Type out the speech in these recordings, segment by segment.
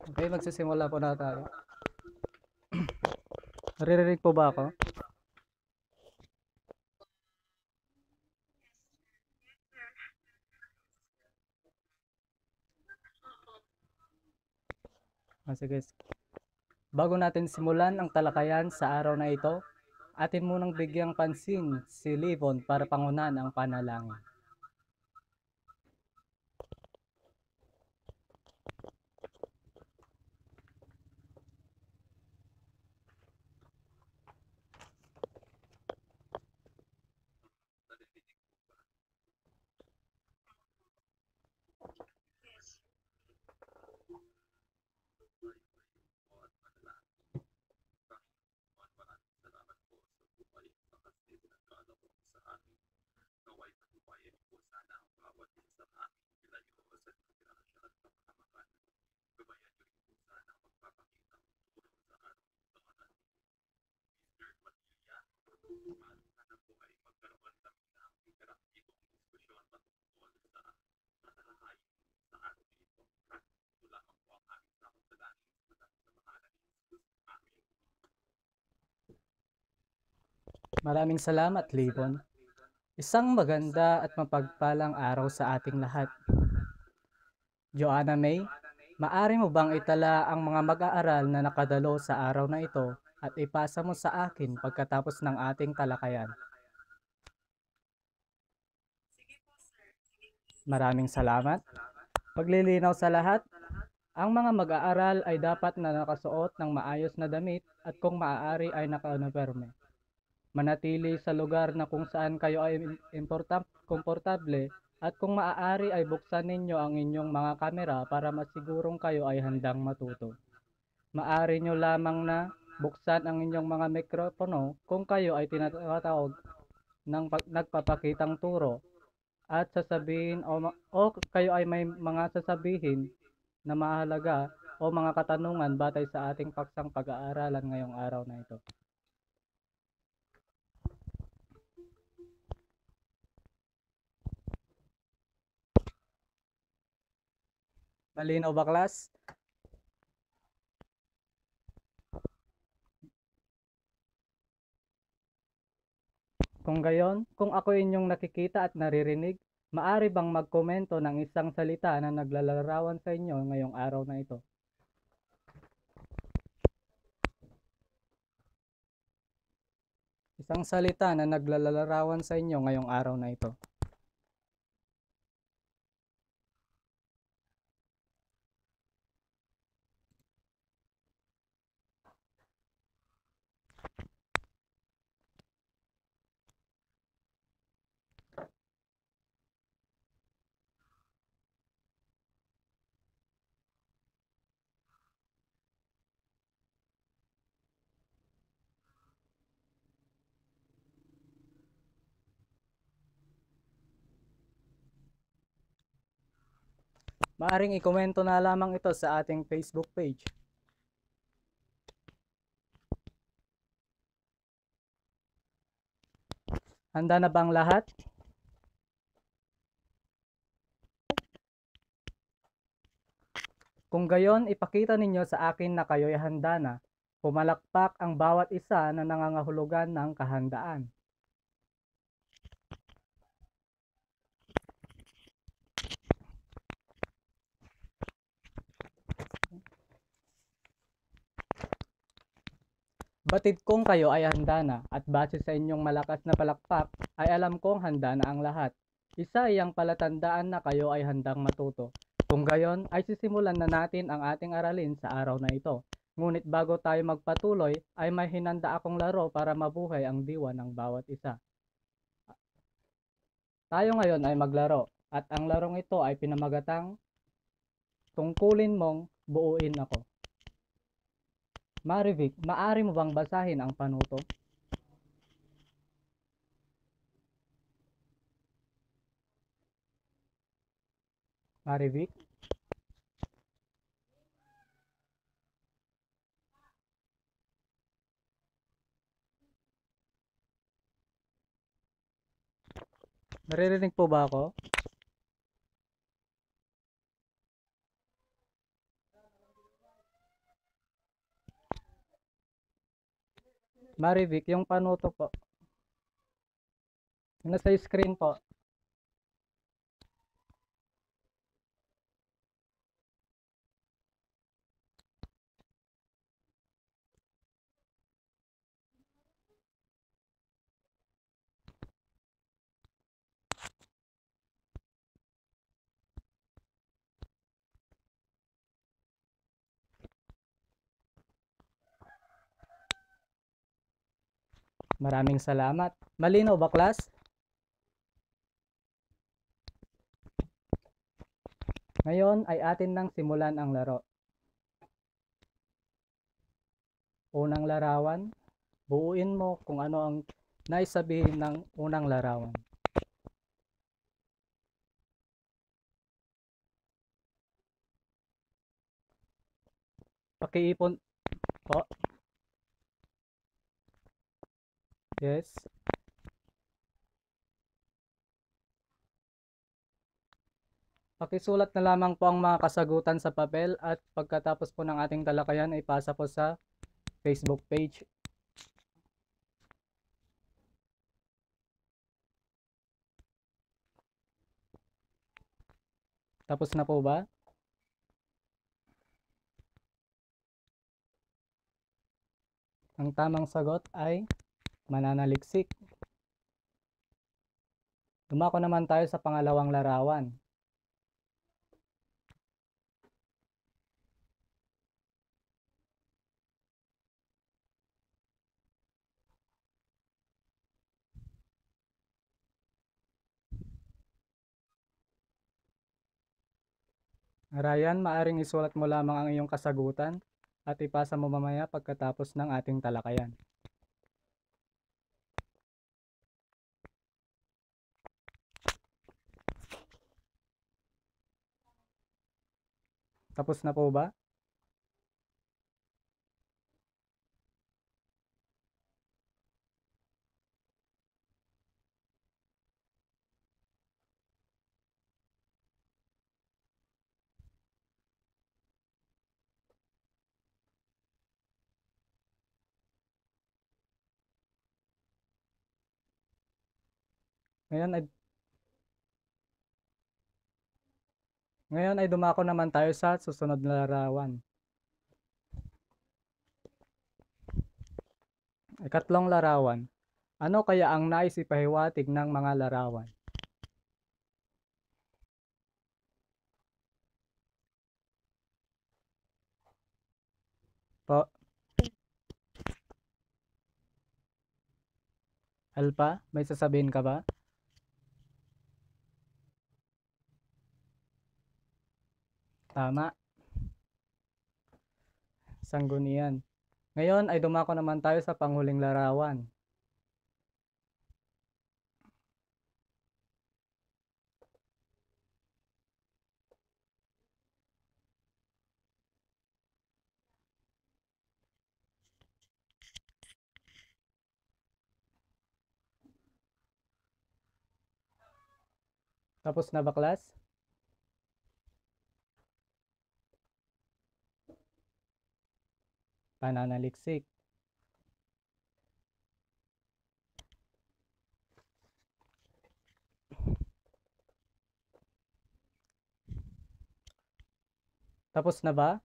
Okay, magsisimula po na tayo. Naririnig po ba ako? Sige. Bago natin simulan ang talakayan sa araw na ito, atin munang bigyang pansin si Livon para pangunahan ang panalangin. Maraming salamat, Livon. Isang maganda at mapagpalang araw sa ating lahat. Joanna May, maari mo bang itala ang mga mag-aaral na nakadalo sa araw na ito at ipasa mo sa akin pagkatapos ng ating talakayan? Maraming salamat. Paglilinaw sa lahat, ang mga mag-aaral ay dapat na nakasuot ng maayos na damit at kung maaari ay naka-uniforme. Manatili sa lugar na kung saan kayo ay komportable at kung maaari ay buksan ninyo ang inyong mga kamera para masigurong kayo ay handang matuto. Maaari nyo lamang na buksan ang inyong mga mikropono kung kayo ay tinatawag ng nagpapakitang turo at sasabihin o kayo ay may mga sasabihin na mahalaga o mga katanungan batay sa ating paksang pag-aaralan ngayong araw na ito. Malinaw ba, class? Kung gayon, kung ako inyong nakikita at naririnig, maari bang magkomento ng isang salita na naglalarawan sa inyo ngayong araw na ito? Isang salita na naglalarawan sa inyo ngayong araw na ito. Maaring ikomento na lamang ito sa ating Facebook page. Handa na bang lahat? Kung gayon, ipakita ninyo sa akin na kayo'y handa na. Pumalakpak ang bawat isa na nangangahulugan ng kahandaan. Batid kong kayo ay handa na at base sa inyong malakas na palakpak ay alam kong handa na ang lahat. Isa iyang palatandaan na kayo ay handang matuto. Kung gayon ay sisimulan na natin ang ating aralin sa araw na ito. Ngunit bago tayo magpatuloy ay may hinanda akong laro para mabuhay ang diwa ng bawat isa. Tayo ngayon ay maglaro at ang larong ito ay pinamagatang tungkulin mong buuin ako. Marivic, maari mo bang basahin ang panuto? Marivic? Naririnig po ba ako? Marivic, yung panuto po. Yung nasa screen po. Maraming salamat. Malinaw ba, class? Ngayon ay atin nang simulan ang laro. Unang larawan, buuin mo kung ano ang naisabihin ng unang larawan. Pakiipon po. Yes. Pakisulat na lamang po ang mga kasagutan sa papel at pagkatapos po ng ating talakayan ay pasa po sa Facebook page. Tapos na po ba? Ang tamang sagot ay mananaliksik. Dumako naman tayo sa pangalawang larawan. Ryan, maaring isulat mo lamang ang iyong kasagutan at ipasa mo mamaya pagkatapos ng ating talakayan. Tapos na po ba? Ngayon ay dumako naman tayo sa susunod na larawan. Ikatlong larawan. Ano kaya ang nais ipahiwatig ng mga larawan? Po, Alpa, may sasabihin ka ba? Tama, sanggunian. Ngayon ay dumako naman tayo sa panghuling larawan. Tapos na ba, class? Pananaliksik. Tapos na ba?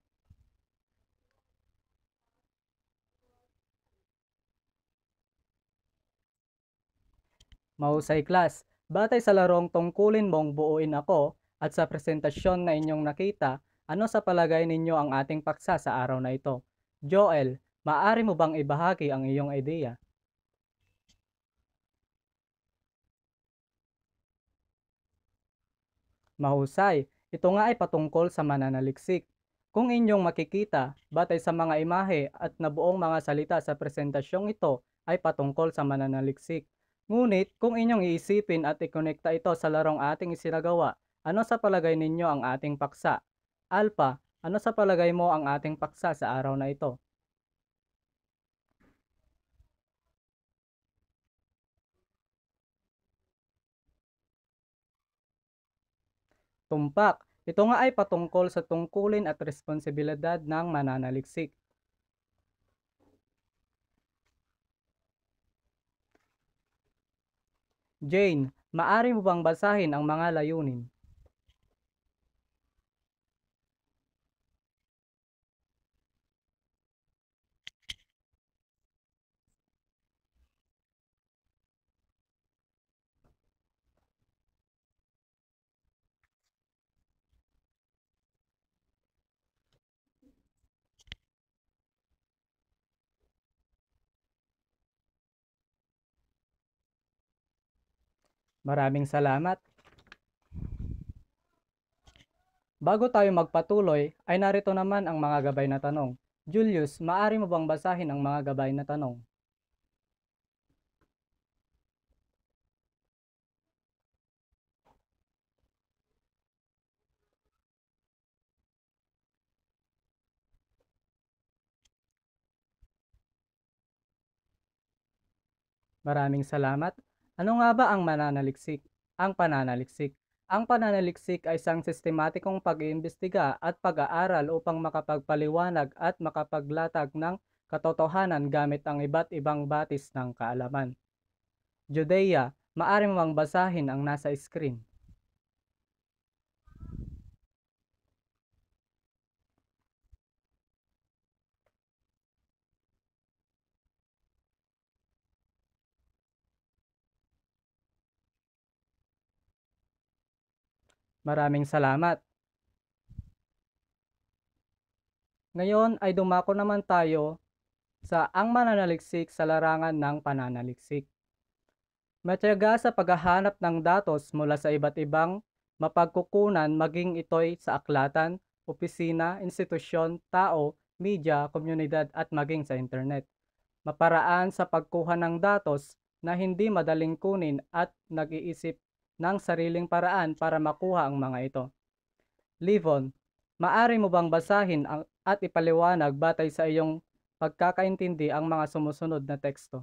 Mahusay, class. Batay sa larong tungkulin mong buuin ako at sa presentasyon na inyong nakita, ano sa palagay ninyo ang ating paksa sa araw na ito? Joel, maaari mo bang ibahagi ang iyong ideya? Mahusay. Ito nga ay patungkol sa mananaliksik. Kung inyong makikita, batay sa mga imahe at nabuong mga salita sa presentasyong ito ay patungkol sa mananaliksik. Ngunit kung inyong iisipin at ikonekta ito sa larong ating isinagawa, ano sa palagay ninyo ang ating paksa? Alpha, ano sa palagay mo ang ating paksa sa araw na ito? Tumpak. Ito nga ay patungkol sa tungkulin at responsibilidad ng mananaliksik. Jane, maari mo bang basahin ang mga layunin? Maraming salamat. Bago tayo magpatuloy, ay narito naman ang mga gabay na tanong. Julius, maari mo bang basahin ang mga gabay na tanong? Maraming salamat. Ano nga ba ang mananaliksik? Ang pananaliksik. Ang pananaliksik ay isang sistematikong pag-iimbestiga at pag-aaral upang makapagpaliwanag at makapaglatag ng katotohanan gamit ang iba't ibang batis ng kaalaman. Judea, maaari mo bang basahin ang nasa screen? Maraming salamat. Ngayon ay dumako naman tayo sa ang mananaliksik sa larangan ng pananaliksik. Matiyaga sa paghahanap ng datos mula sa iba't ibang mapagkukunan maging ito'y sa aklatan, opisina, institusyon, tao, media, komunidad at maging sa internet. Maparaan sa pagkuha ng datos na hindi madaling kunin at nag-iisip ng sariling paraan para makuha ang mga ito. Livon, maari mo bang basahin at ipaliwanag batay sa iyong pagkakaintindi ang mga sumusunod na teksto?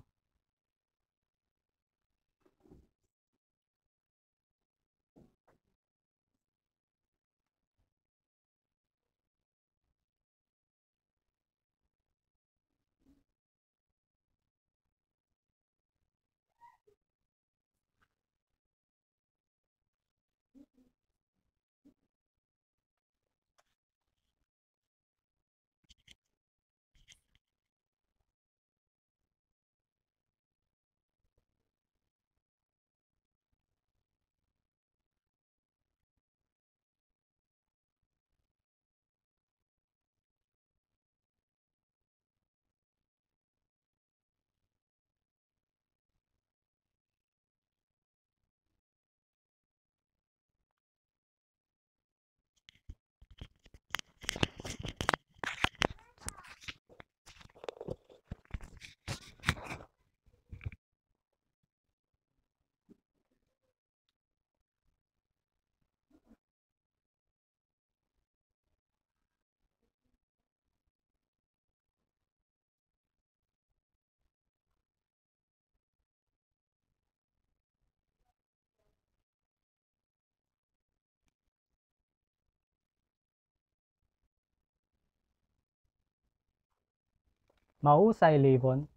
Mahusay, Livon.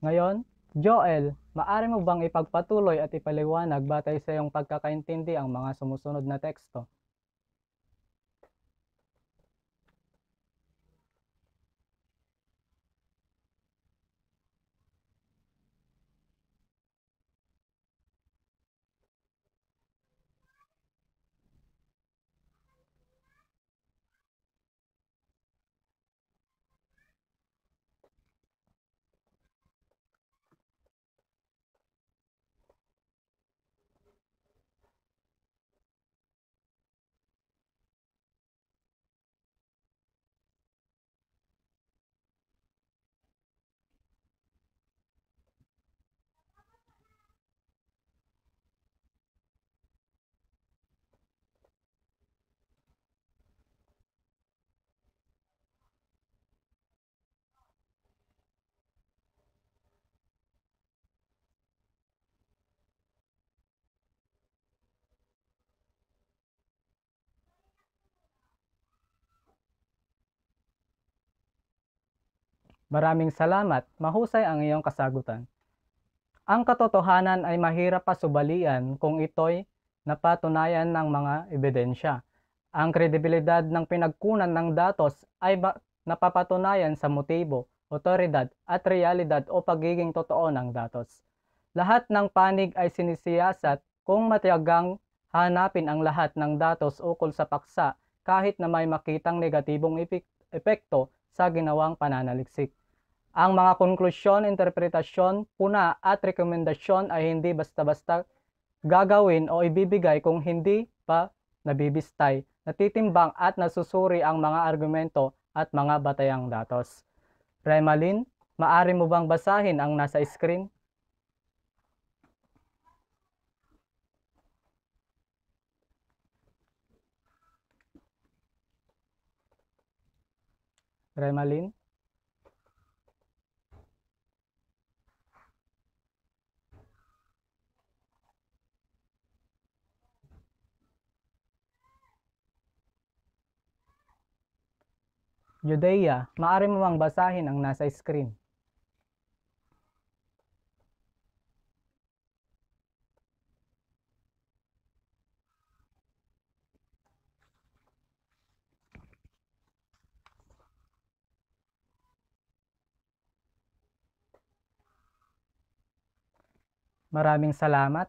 Ngayon, Joel, maari mo bang ipagpatuloy at ipaliwanag batay sa iyong pagkakaintindi ang mga sumusunod na teksto? Maraming salamat. Mahusay ang iyong kasagutan. Ang katotohanan ay mahirap pasubalian kung ito'y napatunayan ng mga ebidensya. Ang kredibilidad ng pinagkunan ng datos ay napapatunayan sa motibo, otoridad at realidad o pagiging totoo ng datos. Lahat ng panig ay sinisiyasat kung matiyagang hanapin ang lahat ng datos ukol sa paksa kahit na may makitang negatibong epekto sa ginawang pananaliksik. Ang mga konklusyon, interpretasyon, puna at rekomendasyon ay hindi basta-basta gagawin o ibibigay kung hindi pa nabibistay, natitimbang at nasusuri ang mga argumento at mga batayang datos. Remalin, maaari mo bang basahin ang nasa screen? Remalin? Judea, maaari mo bang basahin ang nasa screen? Maraming salamat.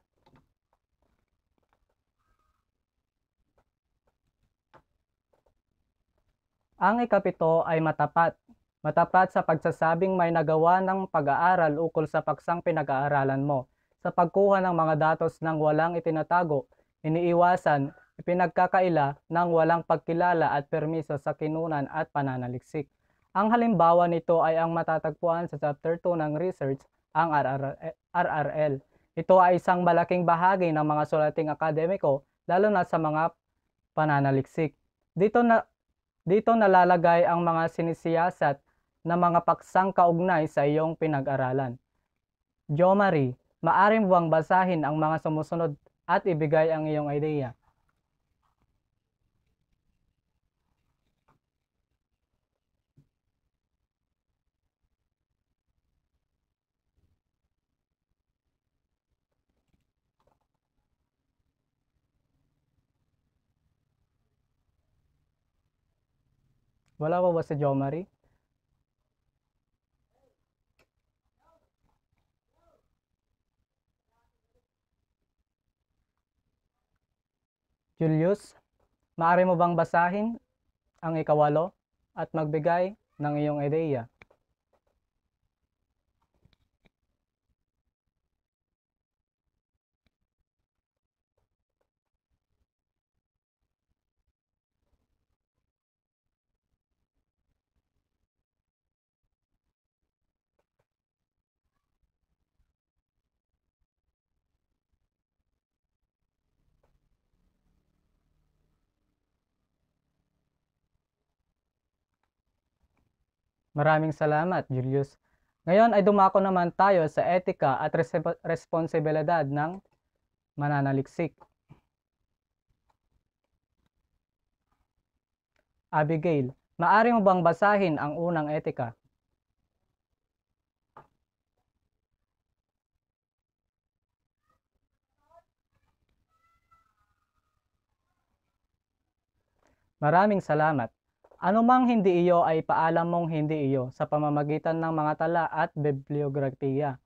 Ang ikapito ay matapat. Matapat sa pagsasabing may nagawa ng pag-aaral ukol sa paksang pinag-aaralan mo. Sa pagkuha ng mga datos ng walang itinatago, iniiwasan, ipinagkakaila ng walang pagkilala at permiso sa kinunan at pananaliksik. Ang halimbawa nito ay ang matatagpuan sa Chapter 2 ng Research, ang RRL. Ito ay isang malaking bahagi ng mga sulating akademiko, lalo na sa mga pananaliksik. Dito nalalagay ang mga sinisiyasat na mga paksang kaugnay sa iyong pinag-aralan. Jo Marie, maaari mo bang basahin ang mga sumusunod at ibigay ang iyong ideya? Wala pa ba si Jo Marie? Julius, maaari mo bang basahin ang ikawalo at magbigay ng iyong ideya? Maraming salamat, Julius. Ngayon ay dumako naman tayo sa etika at responsibilidad ng mananaliksik. Abigail, maaari mo bang basahin ang unang etika? Maraming salamat. Anumang hindi iyo ay paalam mong hindi iyo sa pamamagitan ng mga tala at bibliografiya.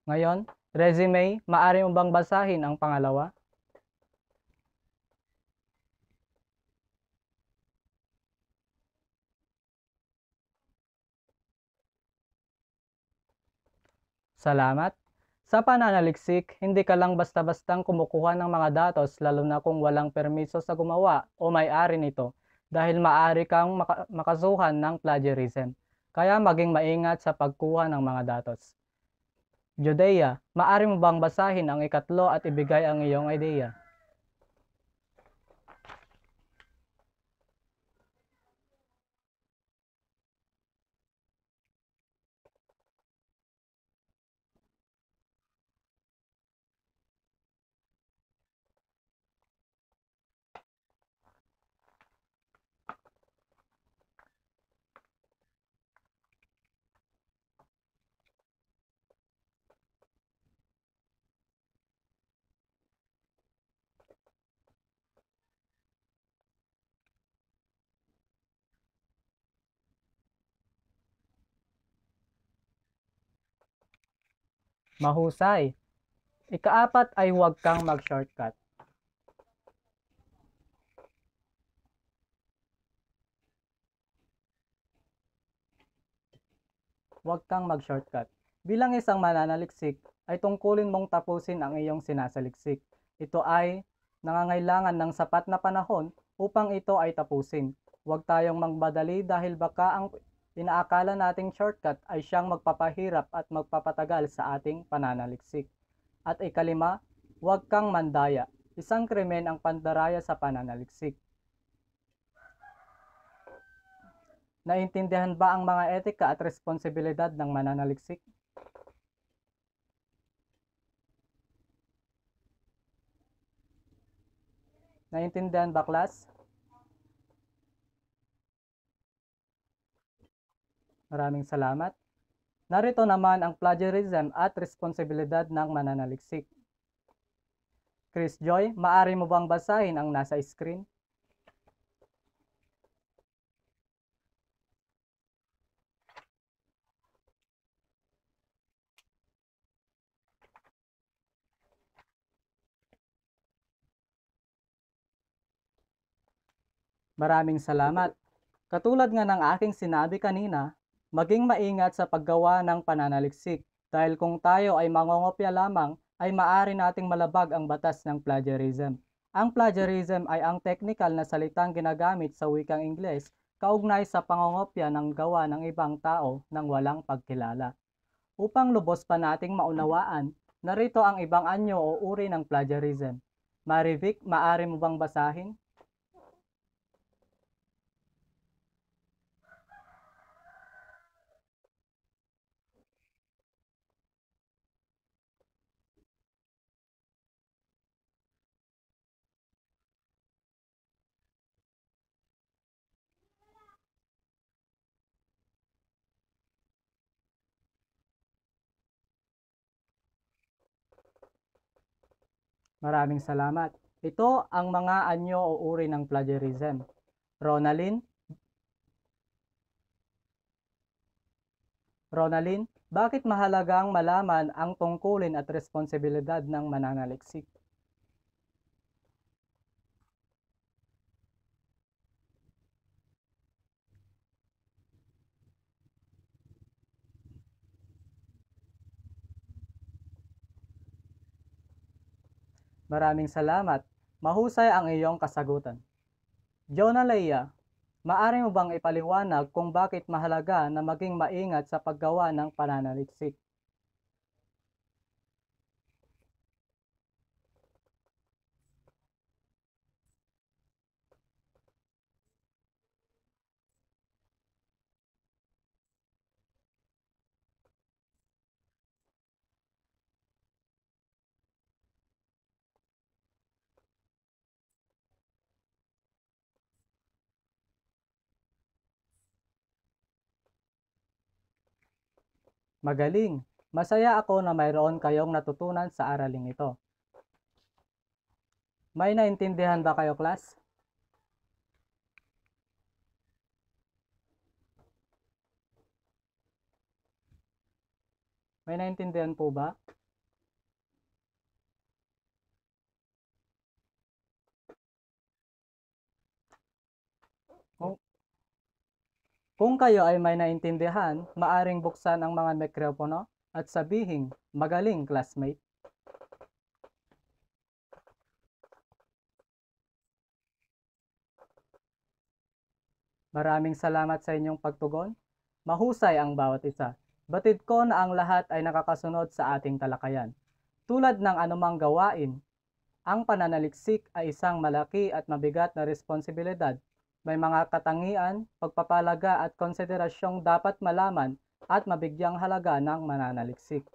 Ngayon, resume, maaari mo bang basahin ang pangalawa? Salamat. Sa pananaliksik, hindi ka lang basta-bastang kumukuha ng mga datos lalo na kung walang permiso sa gumawa o may-ari nito dahil maaari kang makasuhan ng plagiarism. Kaya maging maingat sa pagkuha ng mga datos. Judea, maaari mo bang basahin ang ikatlo at ibigay ang iyong ideya? Mahusay. Ikaapat ay huwag kang mag-shortcut. Huwag kang mag-shortcut. Bilang isang mananaliksik, ay tungkulin mong tapusin ang iyong sinasaliksik. Ito ay nangangailangan ng sapat na panahon upang ito ay tapusin. Huwag tayong magmadali dahil baka ang inaakala nating shortcut ay siyang magpapahirap at magpapatagal sa ating pananaliksik. At ikalima, huwag kang mandaya. Isang krimen ang pandaraya sa pananaliksik. Naintindihan ba ang mga etika at responsibilidad ng mananaliksik? Naintindihan ba, class? Maraming salamat. Narito naman ang plagiarism at responsibilidad ng mananaliksik. Chris Joy, maaari mo bang basahin ang nasa screen? Maraming salamat. Katulad nga ng aking sinabi kanina, maging maingat sa paggawa ng pananaliksik dahil kung tayo ay mangongopya lamang ay maaari nating malabag ang batas ng plagiarism. Ang plagiarism ay ang technical na salitang ginagamit sa wikang Ingles kaugnay sa pangongopya ng gawa ng ibang tao nang walang pagkilala. Upang lubos pa nating maunawaan, narito ang ibang anyo o uri ng plagiarism. Marivic, maaari mo bang basahin? Maraming salamat. Ito ang mga anyo o uri ng plagiarism. Ronalyn, bakit mahalagang malaman ang tungkulin at responsibilidad ng mananaliksik? Maraming salamat. Mahusay ang iyong kasagutan. Jonah Leia, maaari mo bang ipaliwanag kung bakit mahalaga na maging maingat sa paggawa ng pananaliksik? Magaling! Masaya ako na mayroon kayong natutunan sa araling ito. May naintindihan ba kayo, class? May naintindihan po ba? Kung kayo ay may naintindihan, maaring buksan ang mga mikropono at sabihin, magaling classmate. Maraming salamat sa inyong pagtugon. Mahusay ang bawat isa. Batid ko na ang lahat ay nakakasunod sa ating talakayan. Tulad ng anumang gawain, ang pananaliksik ay isang malaki at mabigat na responsibilidad. May mga katangian, pagpapalaga at konsiderasyong dapat malaman at mabigyang halaga ng mananaliksik.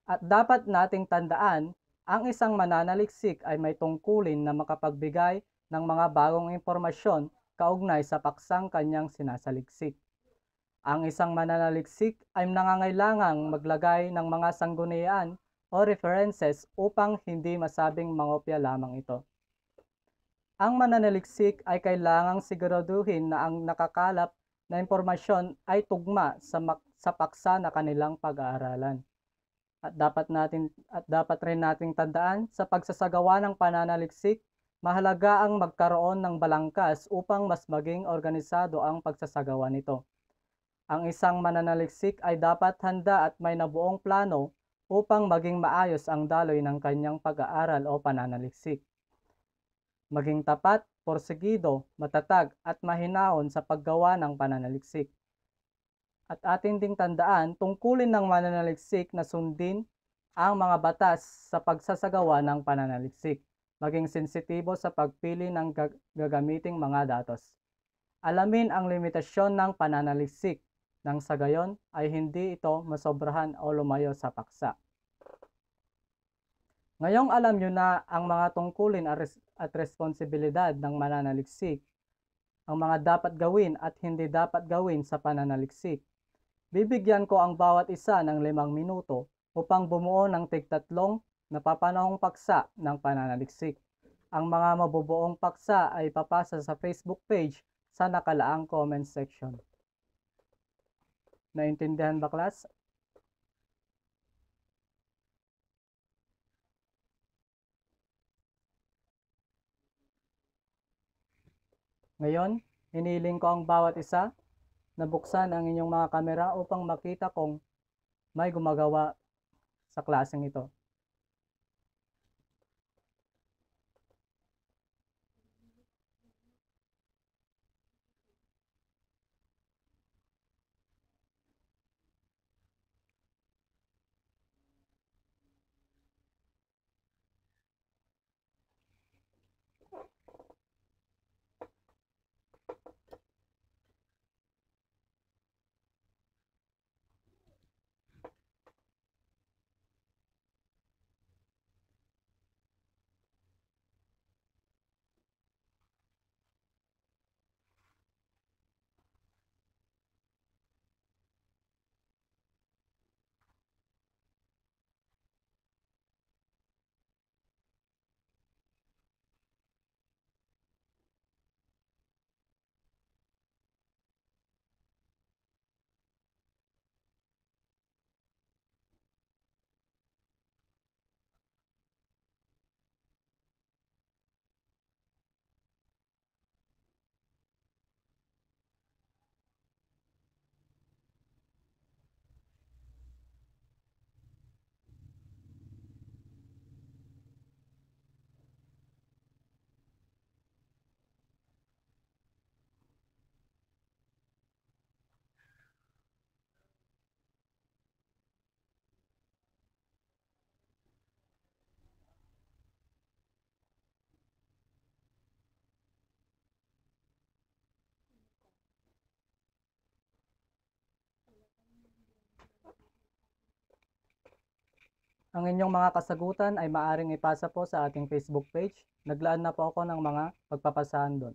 At dapat nating tandaan, ang isang mananaliksik ay may tungkulin na makapagbigay ng mga bagong impormasyon kaugnay sa paksang kanyang sinasaliksik. Ang isang mananaliksik ay nangangailangang maglagay ng mga sanggunian o references upang hindi masabing mangopya lamang ito. Ang mananaliksik ay kailangang siguraduhin na ang nakakalap na impormasyon ay tugma sa paksa na kanilang pag-aaralan. At dapat rin nating tandaan sa pagsasagawa ng pananaliksik, mahalaga ang magkaroon ng balangkas upang mas maging organisado ang pagsasagawa nito. Ang isang mananaliksik ay dapat handa at may nabuong plano upang maging maayos ang daloy ng kanyang pag-aaral o pananaliksik. Maging tapat, porsigido, matatag at mahinahon sa paggawa ng pananaliksik. At atin ding tandaan, tungkulin ng mananaliksik na sundin ang mga batas sa pagsasagawa ng pananaliksik, maging sensitibo sa pagpili ng gagamiting mga datos. Alamin ang limitasyon ng pananaliksik nang sa gayon ay hindi ito masobrahan o lumayo sa paksa. Ngayong alam nyo na ang mga tungkulin at responsibilidad ng mananaliksik, ang mga dapat gawin at hindi dapat gawin sa pananaliksik, bibigyan ko ang bawat isa ng 5 minuto upang bumuo ng tig-3 napapanahong paksa ng pananaliksik. Ang mga mabubuong paksa ay papasa sa Facebook page sa nakalaang comment section. Naintindihan ba, class? Ngayon, hiniling ko ang bawat isa na buksan ang inyong mga kamera upang makita kung may gumagawa sa klaseng ito. Ang inyong mga kasagutan ay maaring ipasa po sa ating Facebook page. Naglaan na po ako ng mga pagpapasahan doon.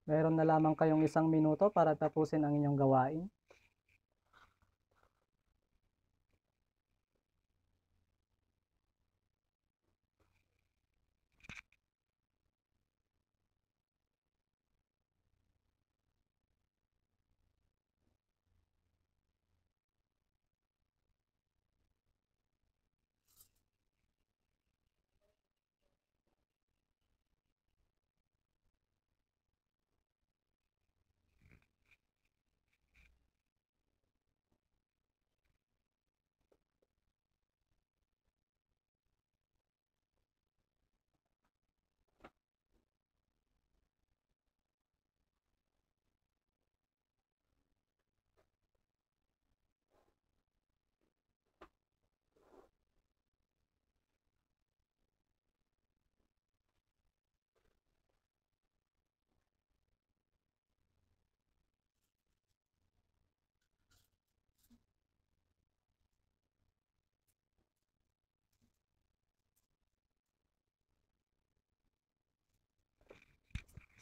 Meron na lamang kayong 1 minuto para tapusin ang inyong gawain.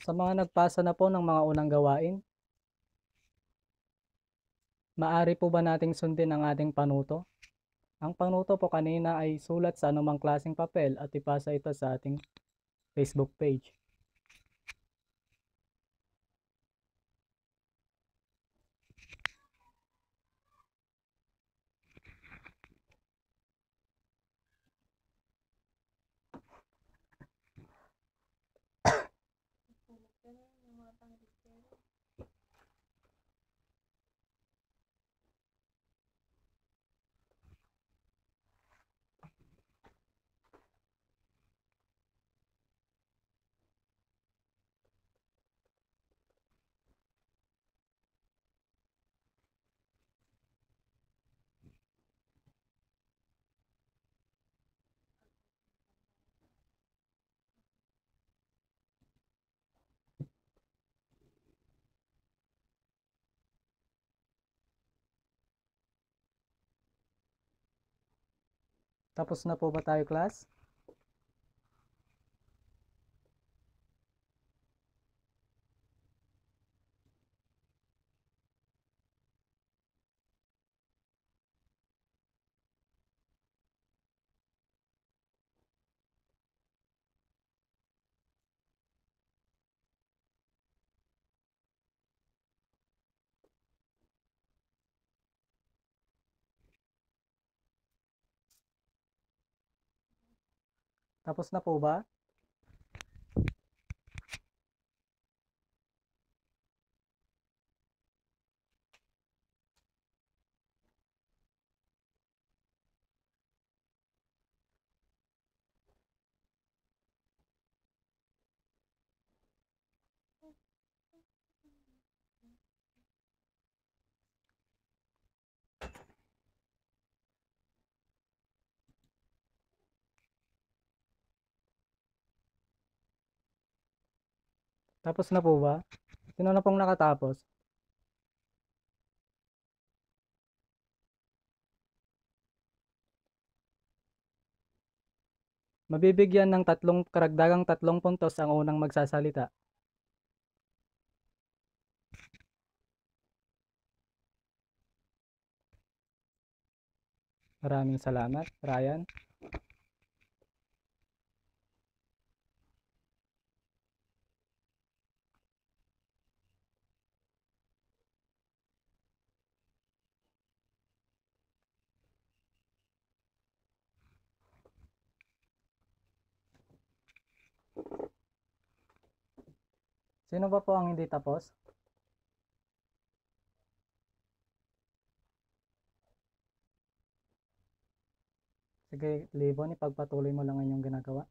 Sa mga nagpasa na po ng mga unang gawain, maaari po ba nating sundin ang ating panuto? Ang panuto po kanina ay sulat sa anumang klaseng papel at ipasa ito sa ating Facebook page. Tapos na po ba tayo, class? Tapos na po ba? Tapos na po ba? Sino na pong nakatapos? Mabibigyan ng karagdagang 3 puntos ang unang magsasalita. Maraming salamat, Ryan. Sino ba po ang hindi tapos? Sige, Libon, ipagpatuloy mo lang ang inyong ginagawa.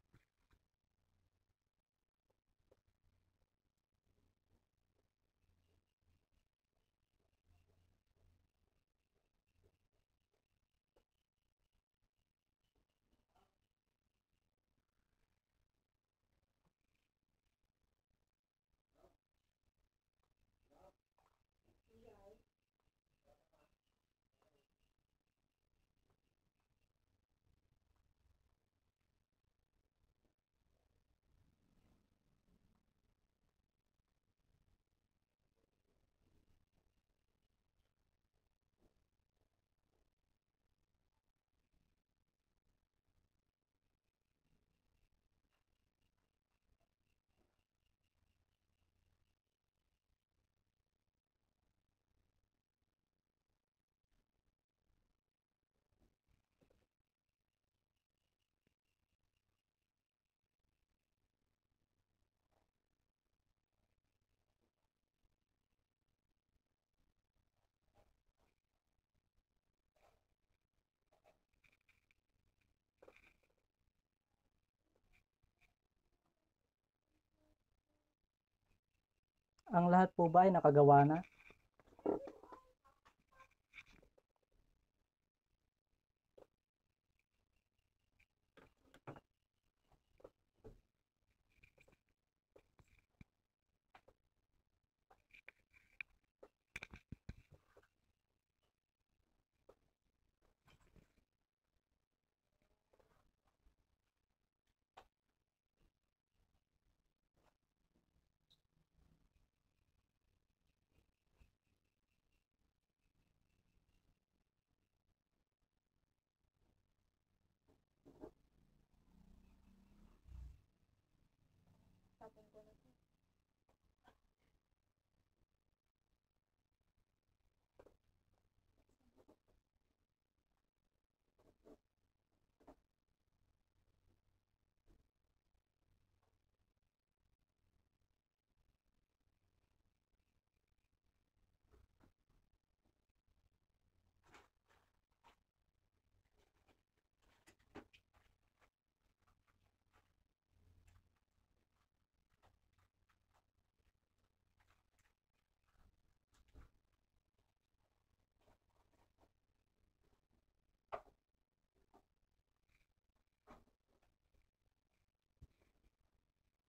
Ang lahat po ba ay nakagawa na?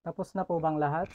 Tapos na po bang lahat?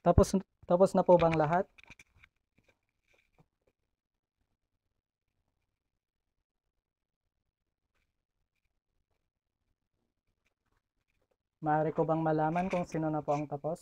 Tapos tapos na po bang lahat? Maaari ko bang malaman kung sino na po ang tapos?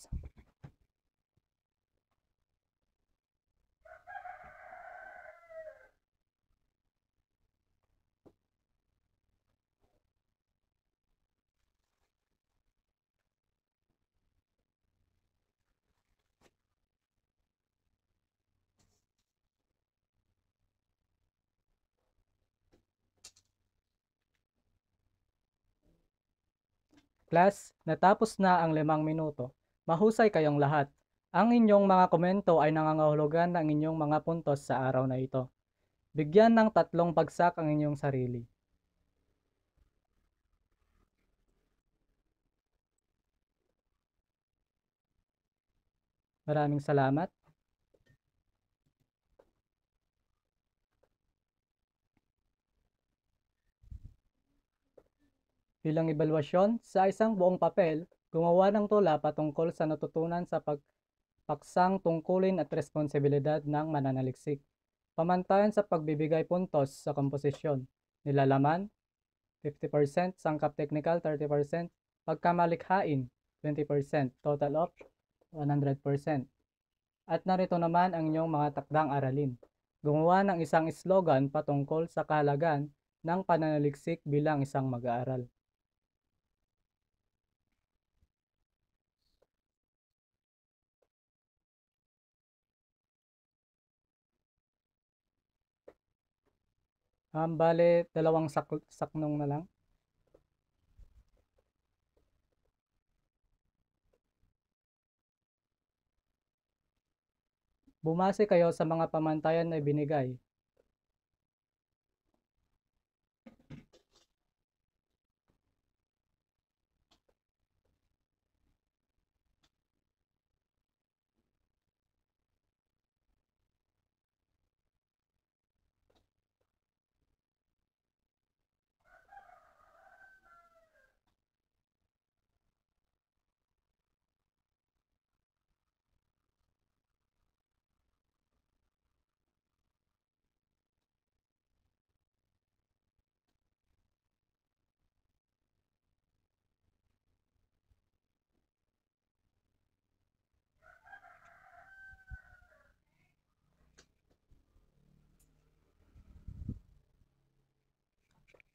Class, natapos na ang 5 minuto. Mahusay kayong lahat. Ang inyong mga komento ay nangangahulugan ng inyong mga puntos sa araw na ito. Bigyan ng 3 bagsak ang inyong sarili. Maraming salamat. Bilang ebalwasyon, sa isang buong papel, gumawa ng tula patungkol sa natutunan sa pagpaksang tungkulin at responsibilidad ng mananaliksik. Pamantayan sa pagbibigay puntos sa komposisyon. Nilalaman, 50%, sangkap technical, 30%, pagkamalikhain, 20%, total of 100%. At narito naman ang inyong mga takdang aralin. Gumawa ng isang slogan patungkol sa kahalagan ng pananaliksik bilang isang mag-aaral. Bale, 2 saknong na lang. Bumase kayo sa mga pamantayan na ibinigay.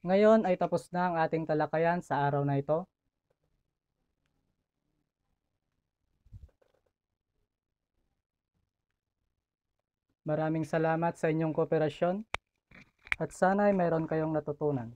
Ngayon ay tapos na ang ating talakayan sa araw na ito. Maraming salamat sa inyong kooperasyon at sana'y mayroon kayong natutunan.